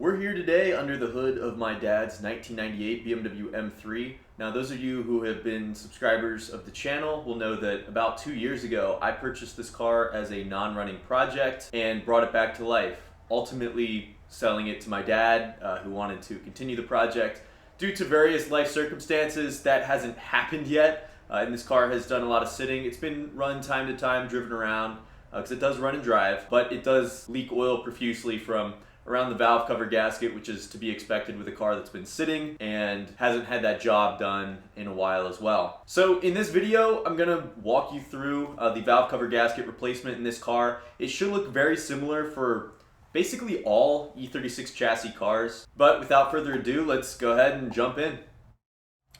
We're here today under the hood of my dad's 1998 BMW M3. Now those of you who have been subscribers of the channel will know that about 2 years ago I purchased this car as a non-running project and brought it back to life, ultimately selling it to my dad who wanted to continue the project. Due to various life circumstances, that hasn't happened yet, and this car has done a lot of sitting. It's been run time to time, driven around, because it does run and drive, but it does leak oil profusely from around the valve cover gasket, which is to be expected with a car that's been sitting and hasn't had that job done in a while as well. So in this video, I'm gonna walk you through the valve cover gasket replacement in this car. It should look very similar for basically all E36 chassis cars, but without further ado, let's go ahead and jump in.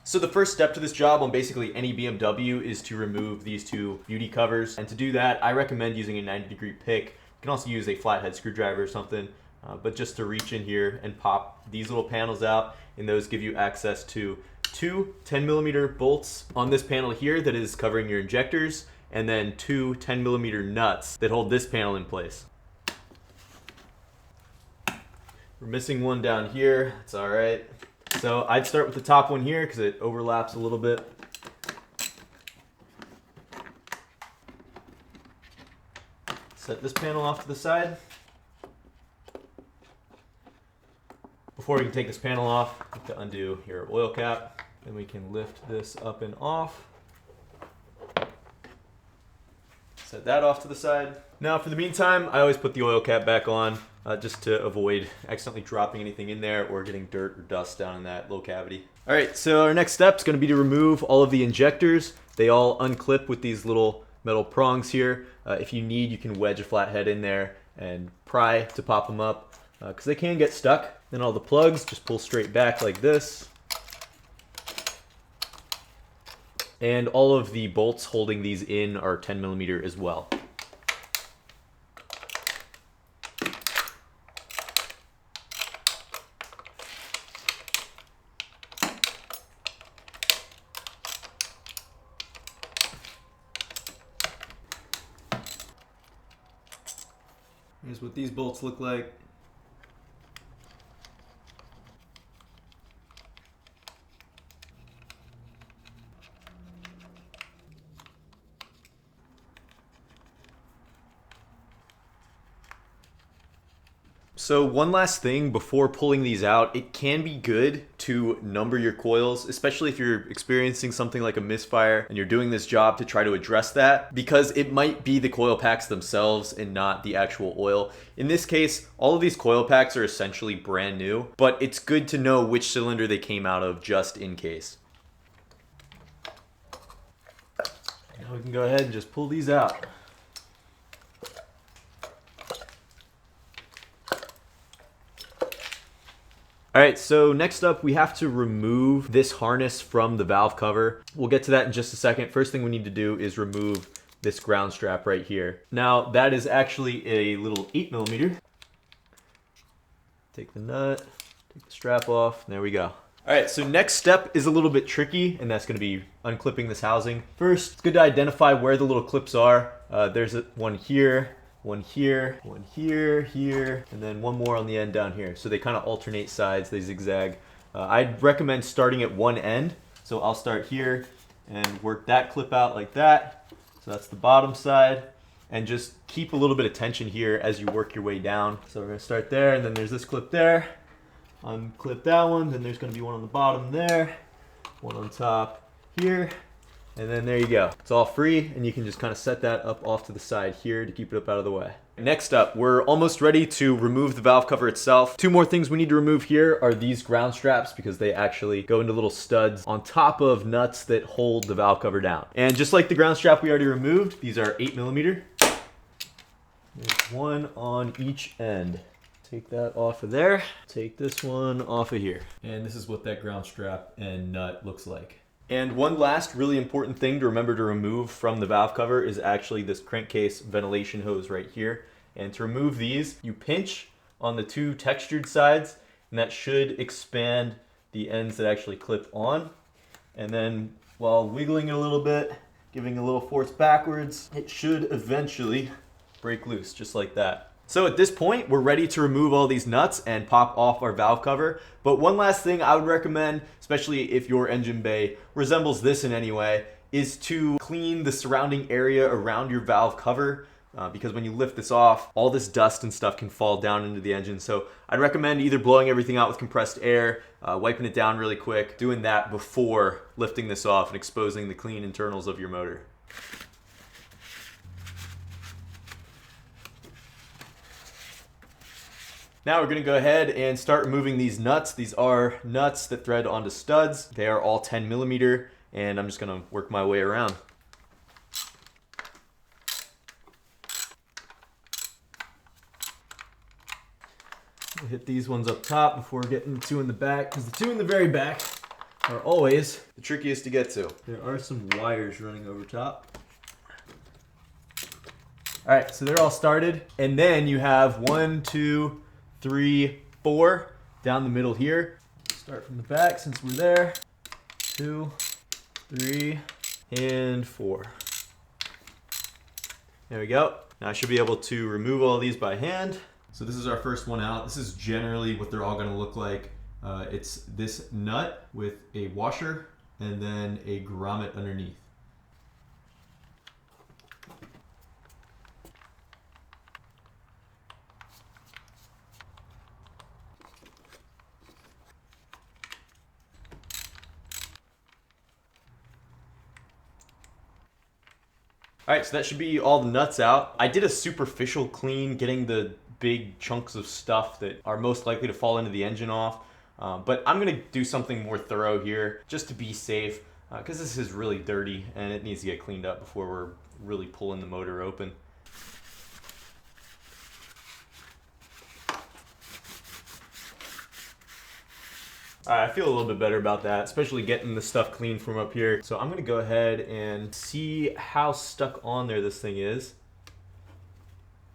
So the first step to this job on basically any BMW is to remove these two beauty covers, and to do that I recommend using a 90-degree pick. You can also use a flathead screwdriver or something, but just to reach in here and pop these little panels out, and those give you access to two 10mm bolts on this panel here that is covering your injectors, and then two 10mm nuts that hold this panel in place. We're missing one down here, it's alright. So I'd start with the top one here because it overlaps a little bit. Set this panel off to the side. Before we can take this panel off, you have to undo your oil cap. Then we can lift this up and off. Set that off to the side. Now for the meantime, I always put the oil cap back on just to avoid accidentally dropping anything in there or getting dirt or dust down in that low cavity. All right, so our next step is going to be to remove all of the injectors. They all unclip with these little metal prongs here. If you need, you can wedge a flathead in there and pry to pop them up because they can get stuck. Then all the plugs just pull straight back like this. And all of the bolts holding these in are 10mm as well. Here's what these bolts look like. So one last thing before pulling these out, it can be good to number your coils, especially if you're experiencing something like a misfire and you're doing this job to try to address that, because it might be the coil packs themselves and not the actual oil. In this case, all of these coil packs are essentially brand new, but it's good to know which cylinder they came out of just in case. Now we can go ahead and just pull these out. Alright, so next up we have to remove this harness from the valve cover. We'll get to that in just a second. First thing we need to do is remove this ground strap right here. Now that is actually a little 8mm. Take the nut, take the strap off, and there we go. Alright, so next step is a little bit tricky, and that's going to be unclipping this housing. First, it's good to identify where the little clips are. There's one here, one here, one here, here, and then one more on the end down here. So they kind of alternate sides, they zigzag. I'd recommend starting at one end. So I'll start here and work that clip out like that. So that's the bottom side. And just keep a little bit of tension here as you work your way down. So we're gonna start there, and then there's this clip there. Unclip that one, then there's gonna be one on the bottom there, one on top here. And then there you go. It's all free, and you can just kind of set that up off to the side here to keep it up out of the way. Next up, we're almost ready to remove the valve cover itself. Two more things we need to remove here are these ground straps, because they actually go into little studs on top of nuts that hold the valve cover down. And just like the ground strap we already removed, these are 8mm. There's one on each end. Take that off of there. Take this one off of here. And this is what that ground strap and nut looks like. And one last really important thing to remember to remove from the valve cover is actually this crankcase ventilation hose right here. And to remove these, you pinch on the two textured sides, and that should expand the ends that actually clip on. And then while wiggling it a little bit, giving a little force backwards, it should eventually break loose, just like that. So at this point, we're ready to remove all these nuts and pop off our valve cover. But one last thing I would recommend, especially if your engine bay resembles this in any way, is to clean the surrounding area around your valve cover. Because when you lift this off, all this dust and stuff can fall down into the engine. So I'd recommend either blowing everything out with compressed air, wiping it down really quick, doing that before lifting this off and exposing the clean internals of your motor. Now we're going to go ahead and start removing these nuts. These are nuts that thread onto studs. They are all 10 millimeter, and I'm just going to work my way around. We'll hit these ones up top before getting the two in the back, because the two in the very back are always the trickiest to get to. There are some wires running over top. All right, so they're all started, and then you have 1, 2, 3, 4 down the middle here. Start from the back since we're there. 2, 3, and 4. There we go. Now I should be able to remove all these by hand. So this is our first one out. This is generally what they're all going to look like. It's this nut with a washer and then a grommet underneath. All right, so that should be all the nuts out. I did a superficial clean, getting the big chunks of stuff that are most likely to fall into the engine off. But I'm gonna do something more thorough here just to be safe, because this is really dirty and it needs to get cleaned up before we're really pulling the motor open. All right, I feel a little bit better about that, especially getting the stuff clean from up here. So I'm gonna go ahead and see how stuck on there this thing is.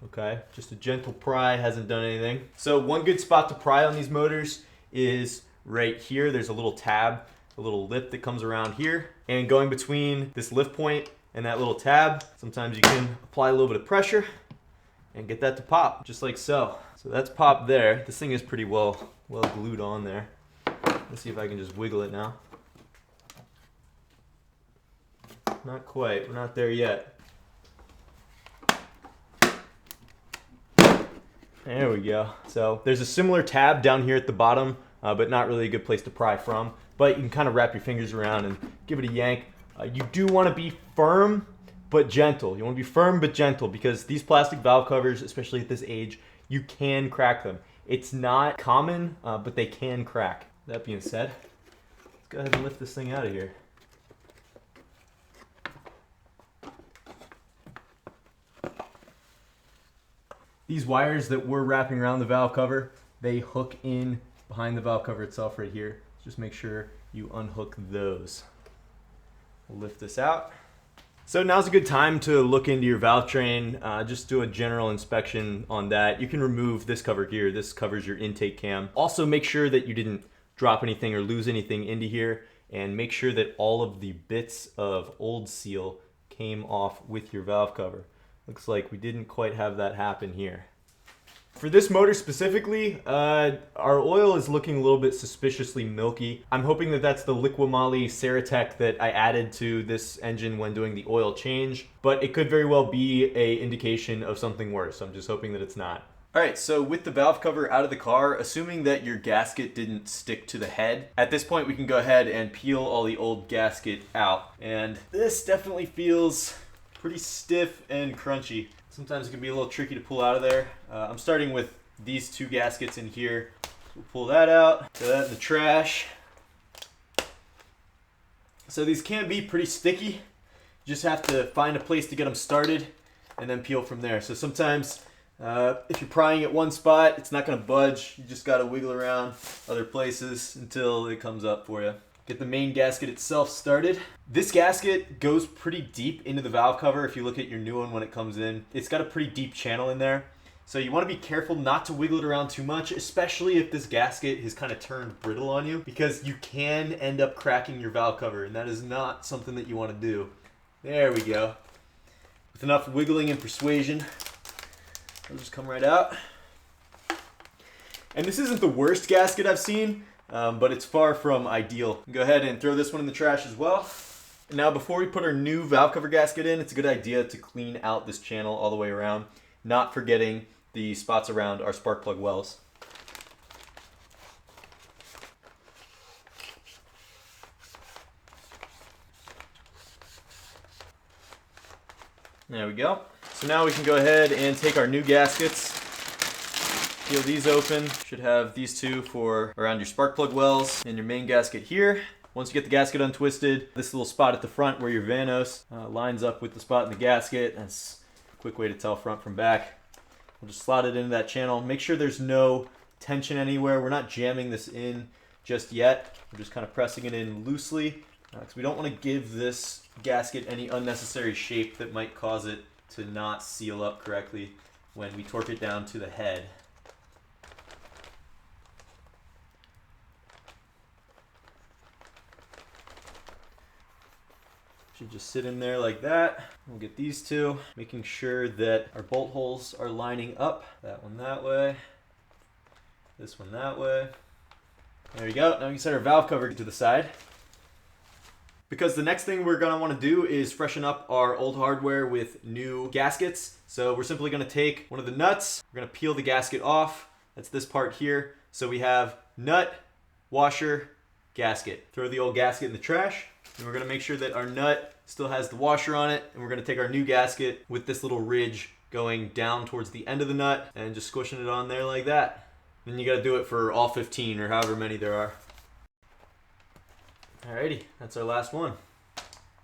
Okay, just a gentle pry, hasn't done anything. So one good spot to pry on these motors is right here. There's a little tab, a little lip that comes around here. And going between this lift point and that little tab, sometimes you can apply a little bit of pressure and get that to pop, just like so. So that's popped there. This thing is pretty well glued on there. Let's see if I can just wiggle it now. Not quite, we're not there yet. There we go. So there's a similar tab down here at the bottom, but not really a good place to pry from. But you can kind of wrap your fingers around and give it a yank. You do want to be firm, but gentle. You want to be firm, but gentle, because these plastic valve covers, especially at this age, you can crack them. It's not common, but they can crack. That being said, let's go ahead and lift this thing out of here. These wires that we're wrapping around the valve cover, they hook in behind the valve cover itself right here. Just make sure you unhook those. We'll lift this out. So now's a good time to look into your valve train, just do a general inspection on that. You can remove this cover here. This covers your intake cam. Also make sure that you didn't drop anything or lose anything into here, and make sure that all of the bits of old seal came off with your valve cover. Looks like we didn't quite have that happen here. For this motor specifically, our oil is looking a little bit suspiciously milky. I'm hoping that that's the Liquimoly Ceratec that I added to this engine when doing the oil change, but it could very well be an indication of something worse. I'm just hoping that it's not. All right, so with the valve cover out of the car, assuming that your gasket didn't stick to the head, at this point we can go ahead and peel all the old gasket out. And this definitely feels pretty stiff and crunchy. Sometimes it can be a little tricky to pull out of there. I'm starting with these two gaskets in here. We'll pull that out, throw that in the trash. So these can be pretty sticky. You just have to find a place to get them started and then peel from there. So sometimes if you're prying at one spot, it's not going to budge. You just got to wiggle around other places until it comes up for you. Get the main gasket itself started. This gasket goes pretty deep into the valve cover. If you look at your new one when it comes in, it's got a pretty deep channel in there. So you want to be careful not to wiggle it around too much, especially if this gasket has kind of turned brittle on you, because you can end up cracking your valve cover, and that is not something that you want to do. There we go. With enough wiggling and persuasion, It'll just come right out. And this isn't the worst gasket I've seen, but it's far from ideal. Go ahead and throw this one in the trash as well. Now, before we put our new valve cover gasket in, it's a good idea to clean out this channel all the way around, not forgetting the spots around our spark plug wells. There we go. So now we can go ahead and take our new gaskets, peel these open. Should have these two for around your spark plug wells and your main gasket here. Once you get the gasket untwisted, this little spot at the front where your vanos lines up with the spot in the gasket. That's a quick way to tell front from back. We'll just slot it into that channel. Make sure there's no tension anywhere. We're not jamming this in just yet. We're just kind of pressing it in loosely because we don't want to give this gasket any unnecessary shape that might cause it to not seal up correctly when we torque it down to the head. Should just sit in there like that. We'll get these two, making sure that our bolt holes are lining up. That one that way, this one that way. There we go. Now we can set our valve cover to the side. Because the next thing we're gonna wanna do is freshen up our old hardware with new gaskets. So we're simply gonna take one of the nuts, we're gonna peel the gasket off. That's this part here. So we have nut, washer, gasket. Throw the old gasket in the trash. And we're gonna make sure that our nut still has the washer on it. And we're gonna take our new gasket with this little ridge going down towards the end of the nut and just squishing it on there like that. Then you gotta do it for all 15 or however many there are. Alrighty, that's our last one.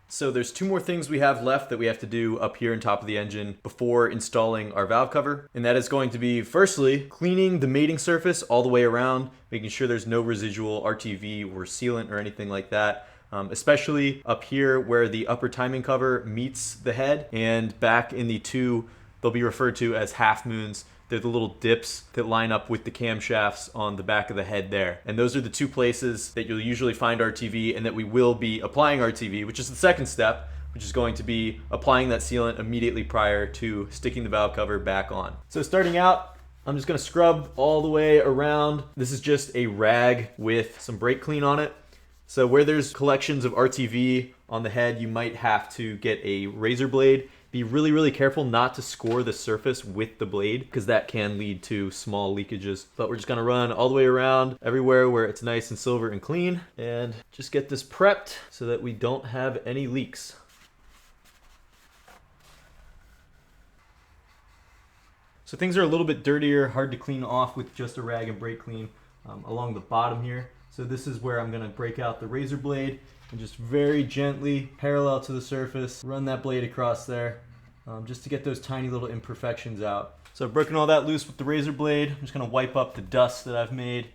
So there's two more things we have left that we have to do up here on top of the engine before installing our valve cover. And that is going to be, firstly, cleaning the mating surface all the way around, making sure there's no residual RTV or sealant or anything like that. Especially up here where the upper timing cover meets the head, and back in the two, they'll be referred to as half moons. They're the little dips that line up with the camshafts on the back of the head there. And those are the two places that you'll usually find RTV and that we will be applying RTV, which is the second step, which is going to be applying that sealant immediately prior to sticking the valve cover back on. So starting out, I'm just gonna scrub all the way around. This is just a rag with some brake clean on it. So where there's collections of RTV on the head, you might have to get a razor blade. Be really, really careful not to score the surface with the blade because that can lead to small leakages. But we're just gonna run all the way around everywhere where it's nice and silver and clean and just get this prepped so that we don't have any leaks. So things are a little bit dirtier, hard to clean off with just a rag and brake clean along the bottom here. So this is where I'm gonna break out the razor blade and just very gently, parallel to the surface, run that blade across there just to get those tiny little imperfections out. So I've broken all that loose with the razor blade. I'm just gonna wipe up the dust that I've made,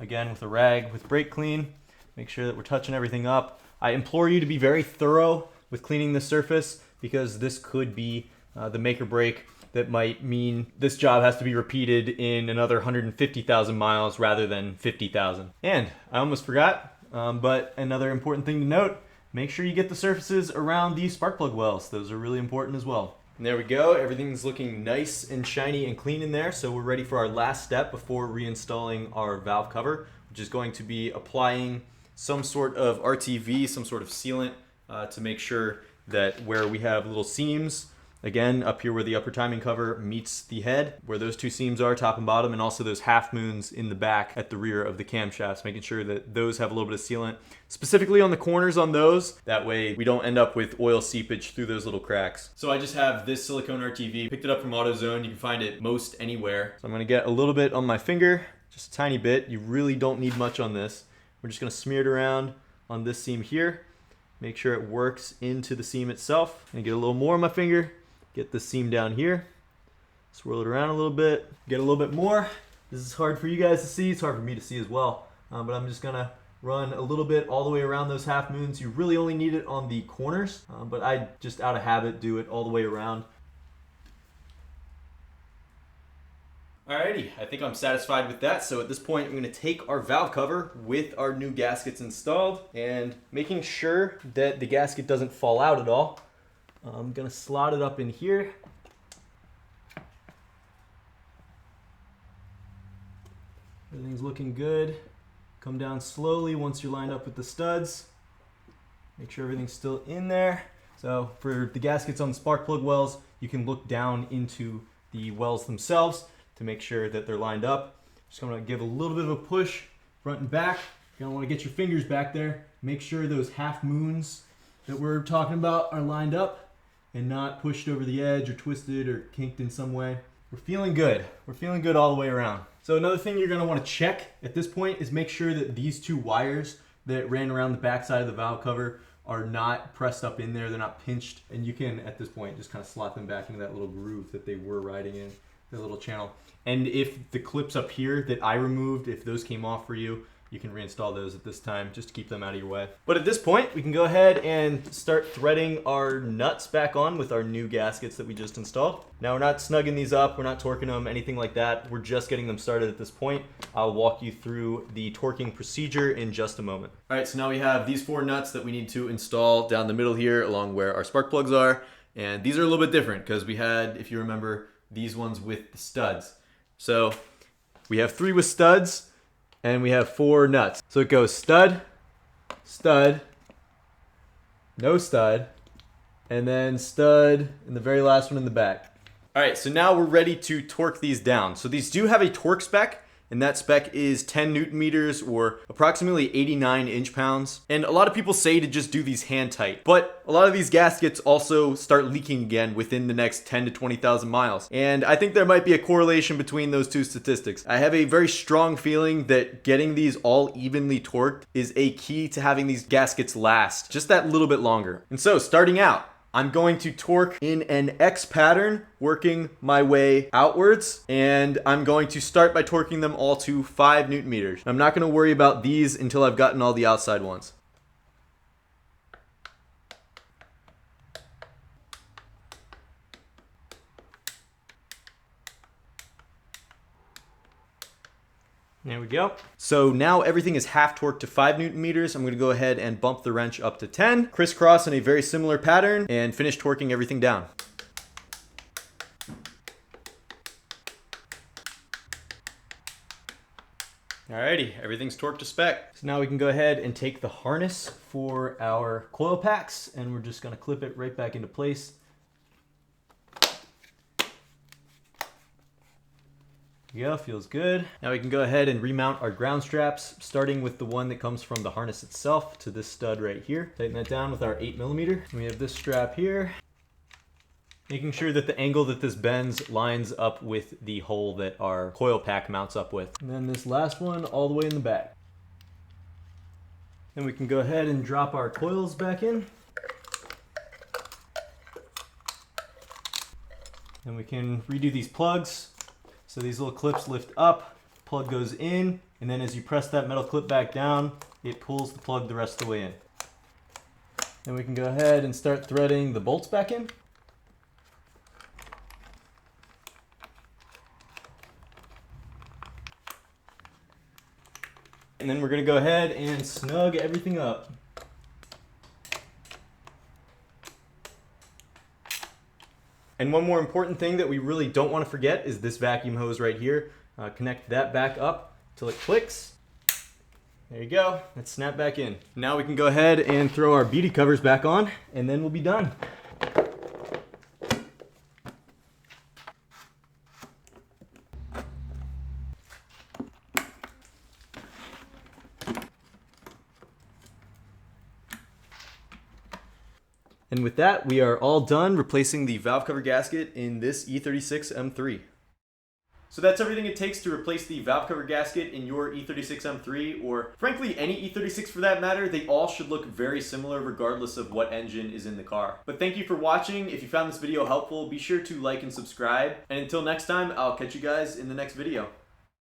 again with a rag with brake clean. Make sure that we're touching everything up. I implore you to be very thorough with cleaning the surface because this could be the make or break that might mean this job has to be repeated in another 150,000 miles rather than 50,000. And I almost forgot, but another important thing to note, make sure you get the surfaces around these spark plug wells. Those are really important as well. And there we go. Everything's looking nice and shiny and clean in there. So we're ready for our last step before reinstalling our valve cover, which is going to be applying some sort of RTV, some sort of sealant to make sure that where we have little seams, again, up here where the upper timing cover meets the head, where those two seams are, top and bottom, and also those half moons in the back at the rear of the camshafts, making sure that those have a little bit of sealant, specifically on the corners on those. That way we don't end up with oil seepage through those little cracks. So I just have this silicone RTV, picked it up from AutoZone. You can find it most anywhere. So I'm gonna get a little bit on my finger, just a tiny bit. You really don't need much on this. We're just gonna smear it around on this seam here. Make sure it works into the seam itself. And get a little more on my finger. Get the seam down here, swirl it around a little bit, get a little bit more. This is hard for you guys to see, it's hard for me to see as well. But I'm just gonna run a little bit all the way around those half moons. You really only need it on the corners, but I just out of habit do it all the way around. Alrighty, I think I'm satisfied with that. So at this point, I'm gonna take our valve cover with our new gaskets installed and making sure that the gasket doesn't fall out at all. I'm gonna slot it up in here. Everything's looking good. Come down slowly once you're lined up with the studs. Make sure everything's still in there. So for the gaskets on the spark plug wells, you can look down into the wells themselves to make sure that they're lined up. Just gonna give a little bit of a push front and back. You're gonna wanna get your fingers back there. Make sure those half moons that we're talking about are lined up and not pushed over the edge or twisted or kinked in some way. We're feeling good. We're feeling good all the way around. So another thing you're gonna wanna check at this point is make sure that these two wires that ran around the backside of the valve cover are not pressed up in there, they're not pinched, and you can, at this point, just kind of slot them back into that little groove that they were riding in, the little channel. And if the clips up here that I removed, if those came off for you, you can reinstall those at this time just to keep them out of your way. But at this point, we can go ahead and start threading our nuts back on with our new gaskets that we just installed. Now we're not snugging these up, we're not torquing them, anything like that. We're just getting them started at this point. I'll walk you through the torquing procedure in just a moment. All right, so now we have these 4 nuts that we need to install down the middle here along where our spark plugs are. And these are a little bit different because we had, if you remember, these ones with the studs. So we have 3 with studs, and we have 4 nuts. So it goes stud, stud, no stud, and then stud, and the very last one in the back. All right, so now we're ready to torque these down. So these do have a torque spec, and that spec is 10 Newton meters or approximately 89 inch-pounds. And a lot of people say to just do these hand tight, but a lot of these gaskets also start leaking again within the next 10 to 20,000 miles. And I think there might be a correlation between those two statistics. I have a very strong feeling that getting these all evenly torqued is a key to having these gaskets last just that little bit longer. And so starting out, I'm going to torque in an X pattern, working my way outwards, and I'm going to start by torquing them all to 5 Newton meters. I'm not going to worry about these until I've gotten all the outside ones. There we go. So now everything is half torqued to 5 Newton meters. I'm gonna go ahead and bump the wrench up to 10, crisscross in a very similar pattern, and finish torquing everything down. Alrighty, everything's torqued to spec. So now we can go ahead and take the harness for our coil packs, and we're just gonna clip it right back into place. Yeah, feels good. Now we can go ahead and remount our ground straps, starting with the one that comes from the harness itself to this stud right here. Tighten that down with our 8mm. We have this strap here, making sure that the angle that this bends lines up with the hole that our coil pack mounts up with. And then this last one all the way in the back. Then we can go ahead and drop our coils back in. Then we can redo these plugs. So these little clips lift up, plug goes in, and then as you press that metal clip back down, it pulls the plug the rest of the way in. Then we can go ahead and start threading the bolts back in. And then we're going to go ahead and snug everything up. And one more important thing that we really don't want to forget is this vacuum hose right here. Connect that back up till it clicks. There you go. Let's snap back in. Now we can go ahead and throw our beauty covers back on, and then we'll be done. And with that, we are all done replacing the valve cover gasket in this E36 M3. So that's everything it takes to replace the valve cover gasket in your E36 M3, or frankly any E36 for that matter. They all should look very similar regardless of what engine is in the car. But thank you for watching. If you found this video helpful, be sure to like and subscribe. And until next time, I'll catch you guys in the next video.